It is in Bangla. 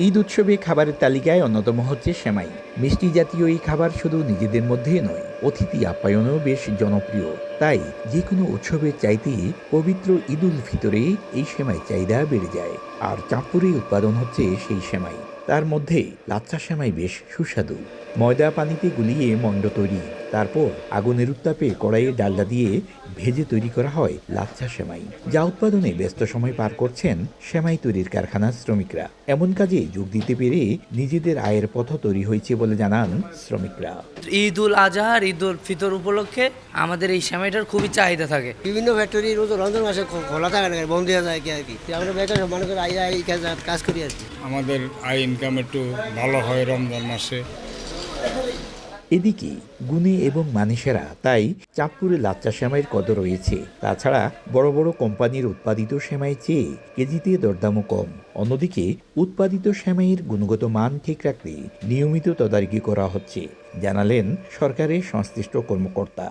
ঈদ উৎসবে খাবারের তালিকায় অন্যতম হচ্ছে সেমাই। মিষ্টি জাতীয় এই খাবার শুধু নিজেদের মধ্যেই নয়, অতিথি আপ্যায়নেও বেশ জনপ্রিয়। তাই যে কোনো উৎসবের চাইতে পবিত্র ঈদ উল ফিতরে এই সেমাই চাহিদা বেড়ে যায়। আর চাঁদপুরে উৎপাদন হচ্ছে সেই সেমাই। তার মধ্যে লাচ্ছা সেমাই বেশ সুস্বাদু। ময়দা পানিতে গুলিয়ে মণ্ড তৈরি, তারপর আগুনের উত্তাপে কড়াইয়ে ডালডা দিয়ে ভেজে তৈরি করা হয় লাচ্ছা সেমাই, যা উৎপাদনে ব্যস্ত সময় পার করছেন সেমাই তৈরির কারখানার শ্রমিকরা। এমন কাজে যোগ দিতে পেরে নিজেদের আয়ের পথ তৈরি হয়েছে বলে জানান শ্রমিকরা। ঈদ উল আজহা আর ঈদ উল ফিতর উপলক্ষে আমাদের এই সেমাইটার খুবই চাহিদা থাকে। বিভিন্ন ফ্যাক্টরি রমজান মাসে খোলা থাকে না, বন্ধ হয়ে যায় কি আর কি। আমরা বেকার মনে করি এই কাজ করি আর কি। আমাদের আয় ইনকাম একটু ভালো হয় রমজান মাসে। এদিকে গুণে এবং মানে সেরা, তাই চাঁদপুরে লাচ্চা সেমাইয়ের কদর রয়েছে। তাছাড়া বড় বড় কোম্পানির উৎপাদিত সেমাই চেয়ে কেজিতে দরদামও কম। অন্যদিকে উৎপাদিত সেমাইয়ের গুণগত মান ঠিক রাখতে নিয়মিত তদারকি করা হচ্ছে, জানালেন সরকারের সংশ্লিষ্ট কর্মকর্তা।